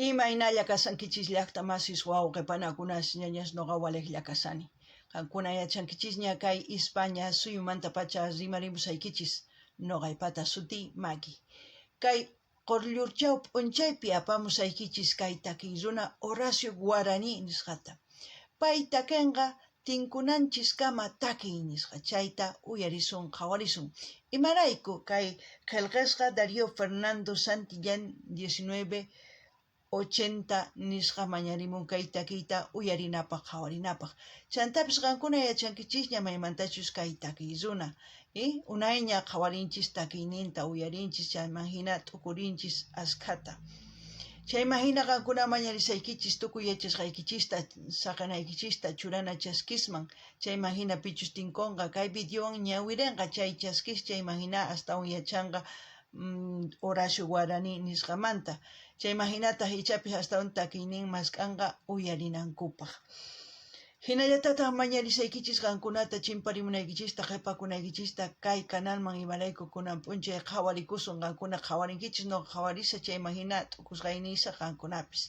Imaynalla kasankichis llaqta masis wawqipanakunas ñañas noqa waliqlla kasani. Qankuna yachankichis ña kay España suyumanta pacha rimarimusaykichis noqaypata suti Maggie. Kay Qurllurchaw p'unchaypi apamusaykichis kay takiy runa Horacio Guarani nisqata. Pay takinqa tinkunanchis kama takiy nisqa. Chayta uyarisun qhawarisun. Imarayku kay qillqisqa Darío Fernando Santillán 1980 nisqa mañarimun kay takiyta uyarinapaq qhawarinapaq. Chantapis qankuna yachankichis maymantatachus kay takiy runa. Unayña qhawarinchis takiyninta uyarinchis chayman hina t'ukurinchis askata. Chayman hina qankuna mañarisaykichis tukuy yachasqaykichista saqanaykichista churana chaskisman. Chayman hina pichus tinkunqa kay videowan ñawirinqa chay chaskis chayman hina astawan yachanqa Horacio Guarani nisqamanta. Chayman hinataq ichapis astawan takiynin maskanqa uyarinankupaq. Hinallatataq mañarisaykichis qankunata chimparimunaykichista qipakunaykichista kay canalman imarayku kunan p'unchay qhawarikusun qankuna qhawarinkichis noqa qhawarisa chayman hina t'ukusqayniysa qankunapis.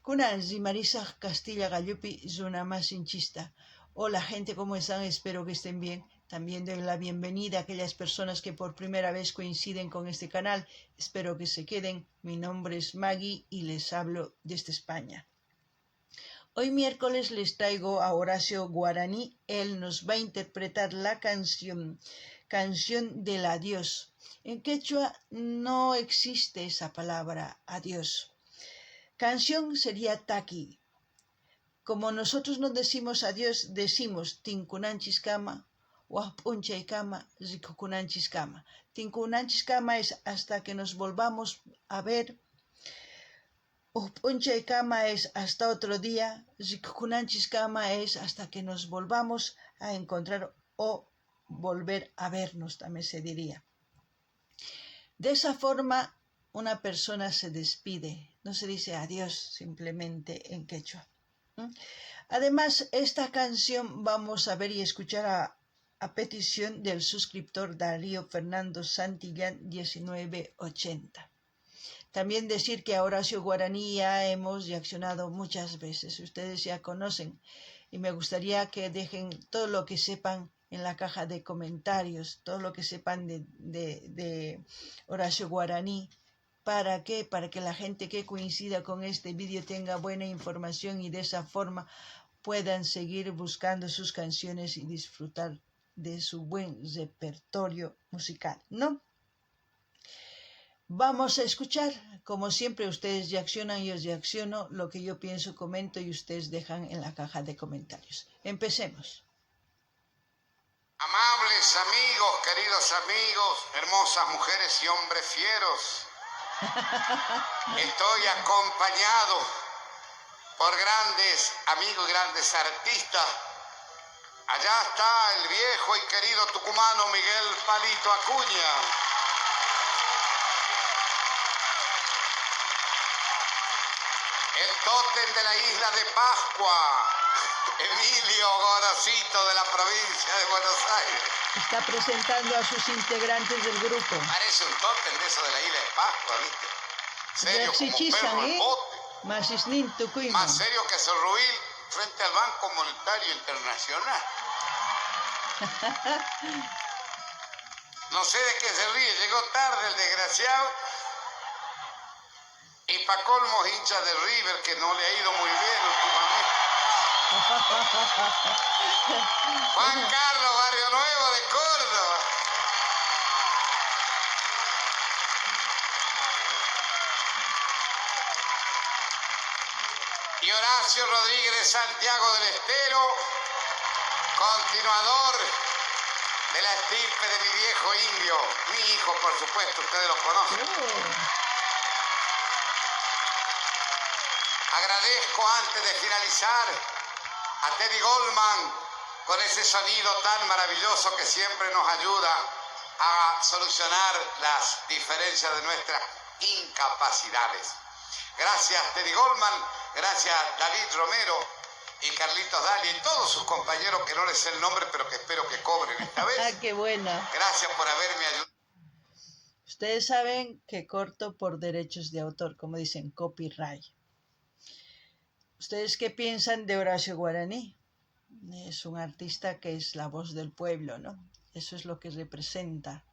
Kunan rimarisaq Castilla Gallupi runa masinchista. Hola gente, ¿cómo están? Espero que estén bien. También doy la bienvenida a aquellas personas que por primera vez coinciden con este canal. Espero que se queden. Mi nombre es Maggie y les hablo desde España. Hoy miércoles les traigo a Horacio Guarani. Él nos va a interpretar la canción del adiós. En quechua no existe esa palabra, adiós. Canción sería taki. Como nosotros no decimos adiós, decimos tinkunanchis kama, wahp'unchay kama, rikukunanchis kama. Tinkunanchis kama es hasta que nos volvamos a ver. Wahp'unchay kama es hasta otro día. Rikukunanchis kama es hasta que nos volvamos a encontrar o volver a vernos, también se diría. De esa forma, una persona se despide. No se dice adiós simplemente en quechua. Además, esta canción vamos a ver y escuchar a petición del suscriptor Darío Fernando Santillán 1980. También decir que a Horacio Guarani ya hemos reaccionado muchas veces, ustedes ya conocen, y me gustaría que dejen todo lo que sepan en la caja de comentarios, todo lo que sepan de Horacio Guarani. ¿Para qué? Para que la gente que coincida con este vídeo tenga buena información y de esa forma puedan seguir buscando sus canciones y disfrutar de su buen repertorio musical, ¿no? Vamos a escuchar, como siempre ustedes reaccionan, yo reacciono, lo que yo pienso, comento y ustedes dejan en la caja de comentarios. Empecemos. Amables amigos, queridos amigos, hermosas mujeres y hombres fieros, estoy acompañado por grandes amigos y grandes artistas. Allá está el viejo y querido tucumano Miguel Palito Acuña. El tótem de la isla de Pascua, Emilio Gorosito de la provincia de Buenos Aires. Está presentando a sus integrantes del grupo. Parece un tótem de eso de la isla de Pascua, ¿viste? Serio como perro en bote. Más serio que Cerruil frente al Banco Monetario Internacional. No sé de qué se ríe, llegó tarde el desgraciado. Y pa' colmo hincha de River, que no le ha ido muy bien últimamente. Juan Carlos, Barrio Nuevo de Córdoba. Y Horacio Rodríguez de Santiago del Estero, continuador de la estirpe de mi viejo indio, mi hijo, por supuesto, ustedes lo conocen. Agradezco antes de finalizar a Teddy Goldman con ese sonido tan maravilloso que siempre nos ayuda a solucionar las diferencias de nuestras incapacidades. Gracias Teddy Goldman, gracias David Romero y Carlitos Dali y todos sus compañeros que no les sé el nombre pero que espero que cobren esta vez. ¡Ah, qué buena! Gracias por haberme ayudado. Ustedes saben que corto por derechos de autor, como dicen, copyright. ¿Ustedes qué piensan de Horacio Guaraní? Es un artista que es la voz del pueblo, ¿no? Eso es lo que representa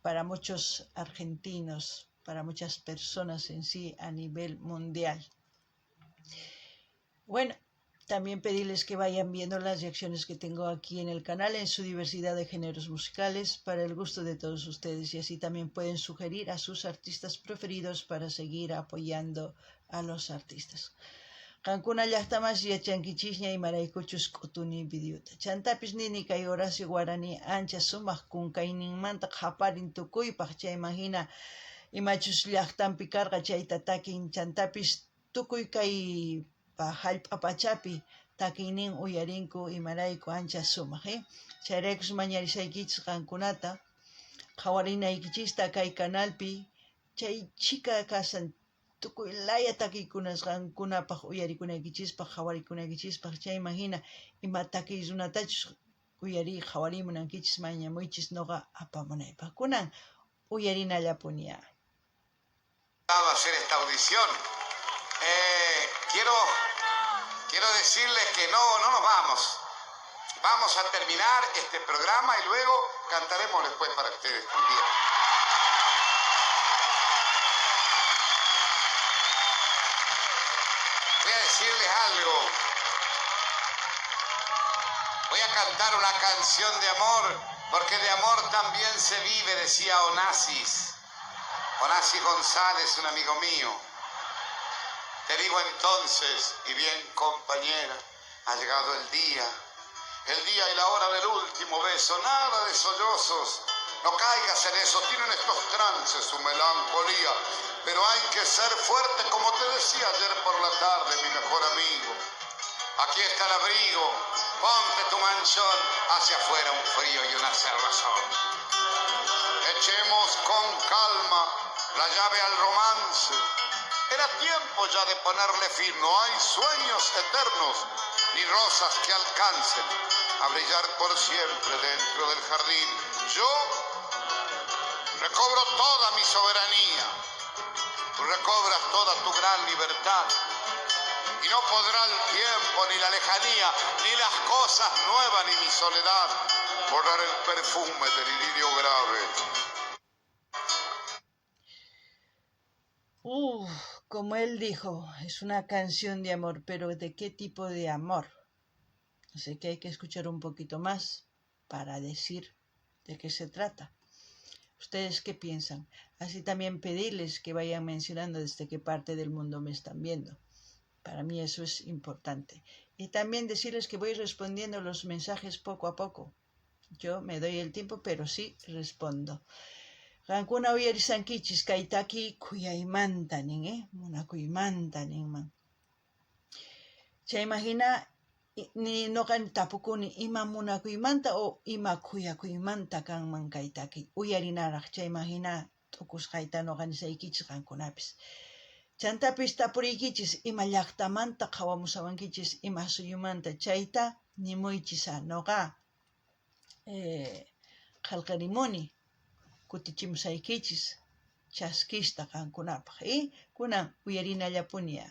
para muchos argentinos, para muchas personas en sí a nivel mundial. Bueno, también pedirles que vayan viendo las reacciones que tengo aquí en el canal en su diversidad de géneros musicales para el gusto de todos ustedes, y así también pueden sugerir a sus artistas preferidos para seguir apoyando a los artistas. Qankuna llaqtamas yachankichishña imaraykuchus k'utuni videota. Chantapis nini kay Horacio Guaraní ancha sumaq kunkayninmanta qaparin tukuypaq, chayman hina imachus llaqtanpi karqa chayta takin chantapis tukuy kay hallp'a pachapi takiynin uyarinku imarayku ancha sumaq, chayraykus mañarisaykichis qankunata qhawarinaykichista kay canalpi chay chika kasan tukuy laya takiykunas qankunapaq uyarikunaykichispaq qhawarikunaykichispak, chayman hina ima takiy runatachus uyari qhawarimunankichis mañamuychis noqa apamunaypaq. Kunan uyarinallapuniya. Hacer esta audición. Quiero decirles que no nos vamos. Vamos a terminar este programa y luego cantaremos después para ustedes también. Voy a decirles algo. Voy a cantar una canción de amor, porque de amor también se vive, decía Onassis. Onassis González, un amigo mío. Te digo entonces, y bien compañera, ha llegado el día y la hora del último beso, nada de sollozos, no caigas en eso, tienen estos trances su melancolía, pero hay que ser fuerte, como te decía ayer por la tarde, mi mejor amigo. Aquí está el abrigo, ponte tu manchón, hacia afuera un frío y una cerrazón. Echemos con calma la llave al romance. Era tiempo ya de ponerle fin, no hay sueños eternos, ni rosas que alcancen a brillar por siempre dentro del jardín. Yo recobro toda mi soberanía, tú recobras toda tu gran libertad, y no podrá el tiempo, ni la lejanía, ni las cosas nuevas, ni mi soledad, borrar el perfume del idilio grave. Como él dijo, es una canción de amor, pero ¿de qué tipo de amor? Así que hay que escuchar un poquito más para decir de qué se trata. ¿Ustedes qué piensan? Así también pedirles que vayan mencionando desde qué parte del mundo me están viendo. Para mí eso es importante. Y también decirles que voy respondiendo los mensajes poco a poco. Yo me doy el tiempo, pero sí respondo. Qankuna uyarisankichis kaytaki kuyaymantanin, munakuymantaninman. Chayman hina ni noqani tapukuni ima munakuymanta o ima kuyakuymanta kanman kaytaki uyarinaraq, chayman hina t'ukusqayta noqanisaykichis qankunapis. Chantapis tapuriykichis ima llaqtamanta qhawamusawankichis ima suyumanta, chayta nimuychis noqa qallqirimuni kutichimusaykichis chaskista qankunapaq, kunan uyarinallapuniya.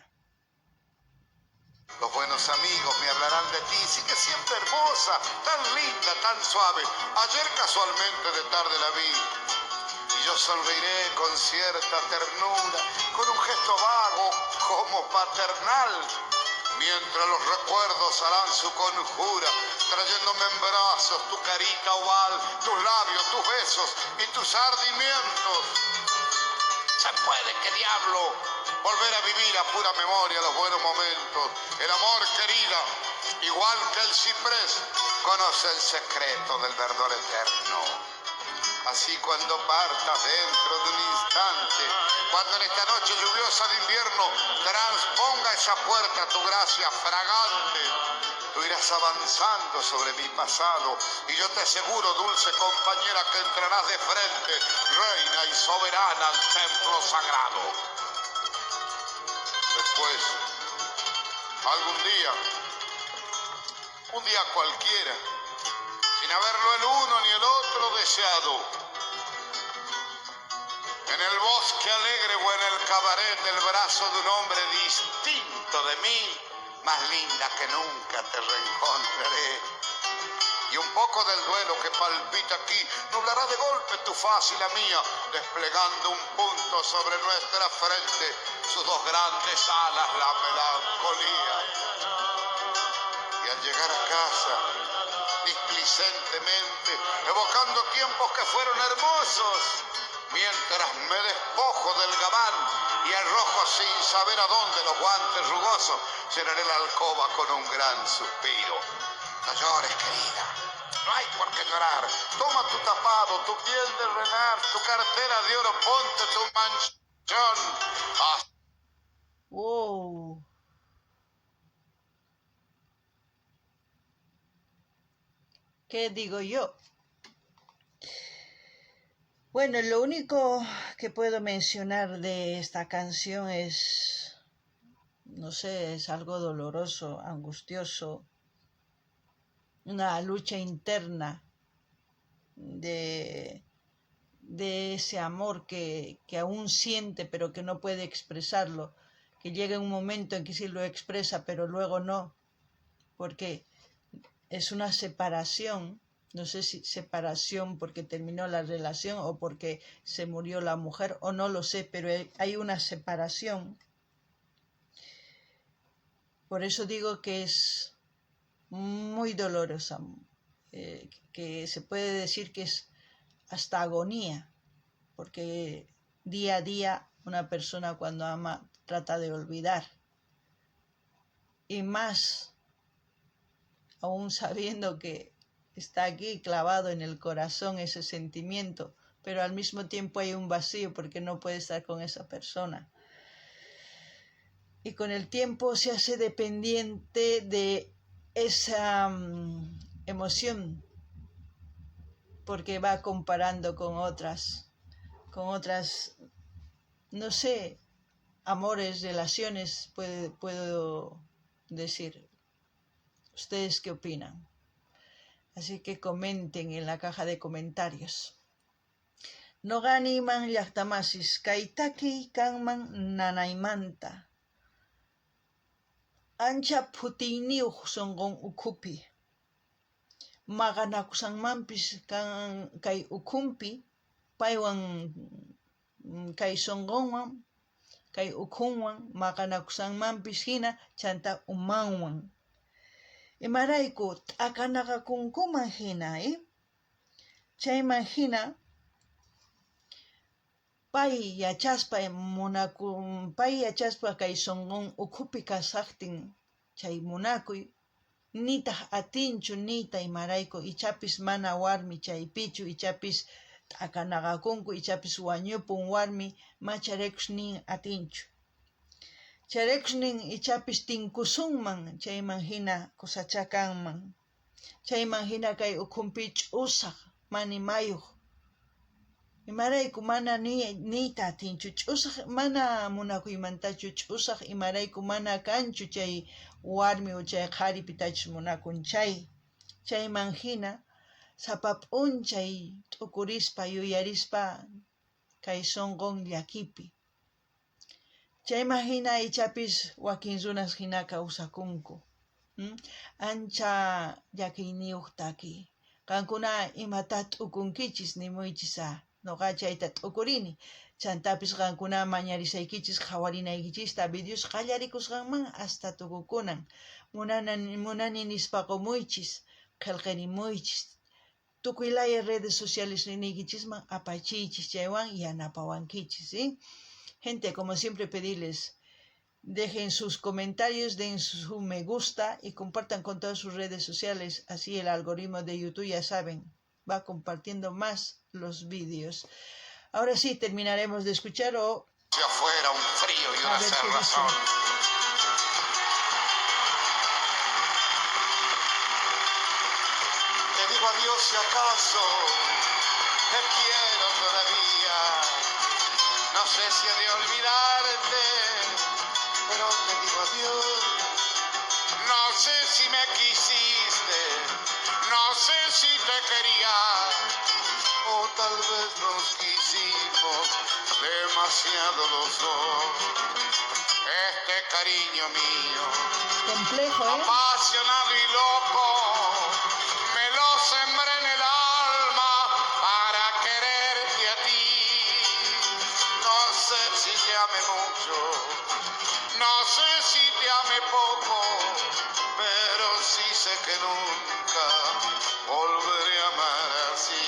Los buenos amigos me hablarán de ti, sí que siempre hermosa, tan linda, tan suave. Ayer casualmente de tarde la vi y yo sonreiré con cierta ternura, con un gesto vago como paternal, mientras los recuerdos harán su conjura, trayéndome en brazos tu carita oval, tus labios, tus besos y tus ardimientos. Se puede, que diablo, volver a vivir a pura memoria los buenos momentos. El amor, querida, igual que el ciprés, conoce el secreto del verdor eterno. Así cuando partas dentro de un instante, cuando en esta noche lluviosa de invierno transponga esa puerta tu gracia fragante, tú irás avanzando sobre mi pasado y yo te aseguro, dulce compañera, que entrarás de frente, reina y soberana, al templo sagrado. Después, algún día, un día cualquiera, sin haberlo el uno ni el otro deseado, En el bosque alegre o en el cabaret, el brazo de un hombre distinto de mí, más linda que nunca te reencontraré. Y un poco del duelo que palpita aquí nublará de golpe tu faz y la mía, desplegando un punto sobre nuestra frente, sus dos grandes alas, la melancolía. Y al llegar a casa, displicentemente, evocando tiempos que fueron hermosos, mientras me despojo del gabán y arrojo sin saber a dónde los guantes rugosos, llenaré la alcoba con un gran suspiro. No llores, querida, no hay por qué llorar. Toma tu tapado, tu piel de renar, tu cartera de oro, ponte tu manchón. Wow. ¿Qué digo yo? Bueno, lo único que puedo mencionar de esta canción es, no sé, es algo doloroso, angustioso, una lucha interna de ese amor que aún siente pero que no puede expresarlo, que llega un momento en que sí lo expresa pero luego no, porque es una separación, no sé si separación porque terminó la relación o porque se murió la mujer o no lo sé, pero hay una separación. Por eso digo que es muy dolorosa, que se puede decir que es hasta agonía, porque día a día una persona cuando ama trata de olvidar, y más aún sabiendo que está aquí clavado en el corazón ese sentimiento, pero al mismo tiempo hay un vacío porque no puede estar con esa persona. Y con el tiempo se hace dependiente de esa emoción, porque va comparando con otras, no sé, amores, relaciones, puedo decir. ¿Ustedes qué opinan? Así que comenten en la caja de comentarios. Noqaniman llaqtamasis kaytaki kanman nanaymanta. Ancha phutiniyuq sunqun ukhupi. Maqanakusanmanpis kan kay ukhunpi, paywan kay sunqunwan, kay ukhunwan maqanakusanmanpis hina chanta umanwan. Imarayku t'akanaqakunkuman hina, chayman hina pay yachaspa kay sunqun ukhupi kasaqtin chay munakuy nitaq atinchu nita imarayku ichapis mana warmi chaypichu ichapis t'akanaqakunku ichapis wañupun warmi macharaykush nin atinchu. Chayaykush nin ichapis tinkusunman, chayman hina kusachakanman. Chayman hina kay ukhunpi ch'usaq mani mayuq. Imarayku mana niyta atinchu, ch'usaq mana munakuymantachu, ch'usaq imarayku mana kanchu chay warmi o chay qharipitachus munakun chay. Chayman hina sapa p'unchay t'ukurispa yuyarispa kay sunqun llakipi. Chayman hina ichapis wakin runas hina kawsakunku. Ancha llakiyniyuq taki. Qankuna imata t'ukunkichis nimuychisa, noqa chayta t'ukurini. Chantapis qankuna mañarisaykichis, qhawarinaykichista videos qallarikusqanman hasta tukukunan. Munani nispaqumuychis, qillqirimuychis. Tukuylaya redes sociales rinikichisman apachiychis, chaywan yanapawankichis, Gente, como siempre pedirles, dejen sus comentarios, den su me gusta y compartan con todas sus redes sociales. Así el algoritmo de YouTube, ya saben, va compartiendo más los vídeos. Ahora sí, terminaremos de escuchar o... Hacia afuera un frío y una cerrazón. Te digo adiós si acaso te quiero todavía. No sé si he de olvidarte, pero te digo adiós. No sé si me quisiste, no sé si te quería, o tal vez nos quisimos demasiado los dos. Este cariño mío, Complejo, ¿eh? apasionado y loco, me lo sembré en el alma para quererte a ti. No sé si te ame mucho, no sé si te ame poco, pero sí sé que nunca volveré a amar así.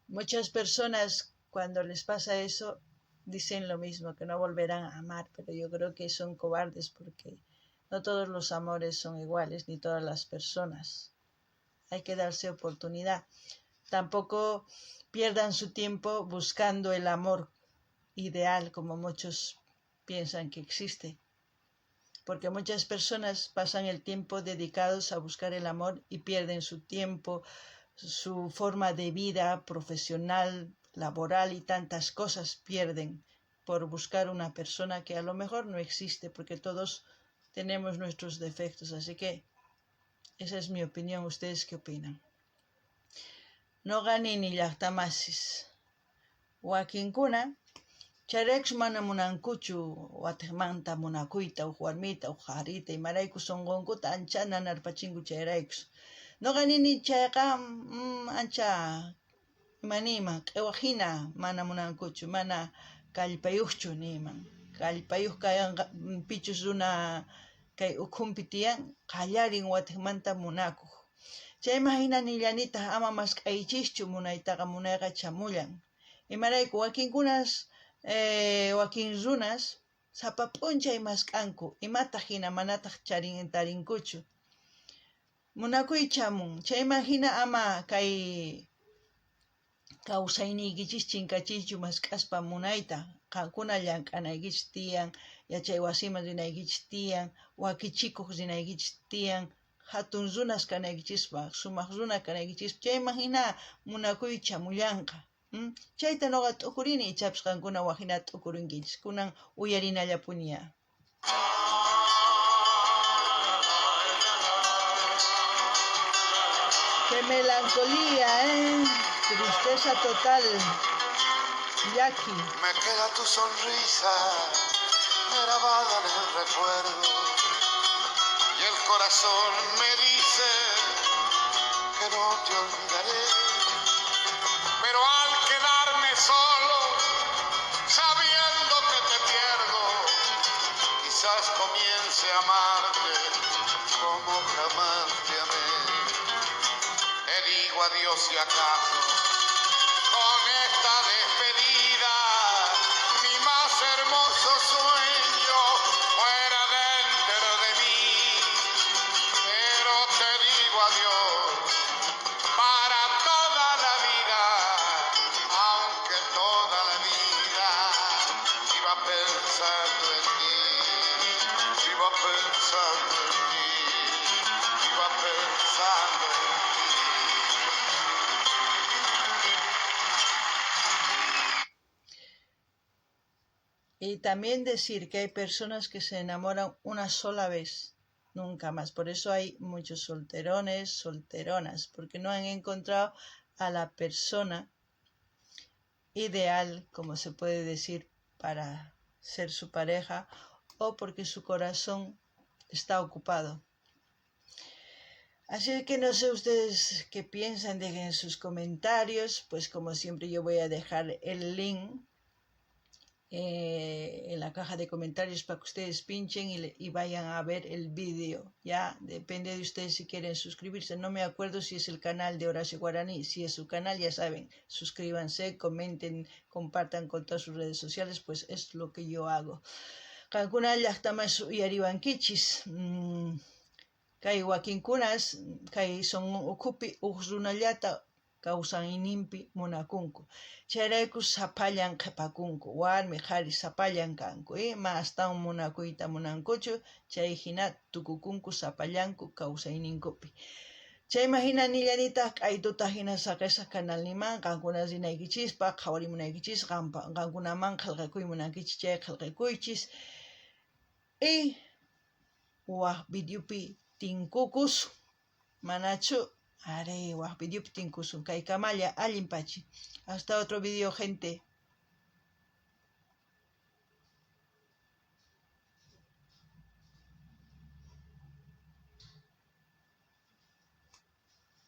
Muchas personas cuando les pasa eso dicen lo mismo, que no volverán a amar, pero yo creo que son cobardes porque no todos los amores son iguales, ni todas las personas. Hay que darse oportunidad. Tampoco pierdan su tiempo buscando el amor ideal, como muchos piensan que existe. Porque muchas personas pasan el tiempo dedicados a buscar el amor y pierden su tiempo, su forma de vida profesional, laboral y tantas cosas pierden por buscar una persona que a lo mejor no existe, porque todos tenemos nuestros defectos. Así que esa es mi opinión. ¿Ustedes qué opinan? No gani ni llaqtamasis. Wakinkuna chayraykus mana munankuchu wataymanta munakuyta warmita qarita imaraykus sunqunkuta ancha nanarpachinku chayraykus. Nuqa nini chayqa ancha imanima q'iwaq mana munankuchu, mana kallpayuqchu niman. Kallpayuq kayanqa pichus runa kay ukhunpi tiyan qallarin wataymanta munakuq. Chayma hina nillanitaq ama mask'aychischu munaytaqa, munayqa chamullan. Imarayku wakinkunas wakin runas sapa p'unchay mask'anku, imataq hina manataq tarinkuchu. Munakuy chamun, chayman hina ama kay kawsayniykichis chinkachiychu mask'aspa munayta. Qankuna llank'anaykichis tiyan, yachay wasiman rinaykichis tiyan, wakichikuq rinaykichis tiyan, hatun runas kanaykichispa, sumaq runa kanaykichispa, chayman hina munakuy chamullanqa. Chayta nuqa t'ukurini, ichapas qankuna wahina t'ukurinkichis, kunan uyarinallapuña. Qué melancolía, tristeza total. Jackie. Me queda tu sonrisa grabada en el recuerdo y el corazón me dice que no te olvidaré, pero al quedarme solo, sabiendo que te pierdo, quizás comience a amarte como jamás te amé. Te digo adiós y acaso con esta despedida, mi más hermoso sueño fuera dentro de mí, pero te digo adiós para toda la vida, aunque toda la vida iba pensando en ti, iba pensando en ti, iba pensando en ti. Y también decir que hay personas que se enamoran una sola vez, nunca más. Por eso hay muchos solterones, solteronas, porque no han encontrado a la persona ideal, como se puede decir, para ser su pareja, o porque su corazón está ocupado. Así que no sé ustedes qué piensan, dejen sus comentarios, pues como siempre yo voy a dejar el link en la caja de comentarios para que ustedes pinchen y vayan a ver el vídeo. Ya depende de ustedes si quieren suscribirse. No me acuerdo si es el canal de Horacio Guaraní. Si es su canal, ya saben, suscríbanse, comenten, compartan con todas sus redes sociales, pues es lo que yo hago. Kankuna llaqtamas uyariwankichis, kay wakinkunas kay son ukupi uqrunallata kawsayninpi munakunku. Chayraykus sapallan qhipakunku, warmi qhari sapallan kanku, mastan munakuyta munankuchu, chay hina tukukunku sapallanku kawsayninkupi. Chayma hina nillanitaq k'aytuta hina saqisa kanalniman, qankuna rinaykichispa, qhawarimunaykichis, qankunaman qillqakuymunankichis, chay qillqakuychis, y waq videopi tinkukus, manachu Are, videoptin kusun, kay kamalla allimpachi. Hasta otro video, gente.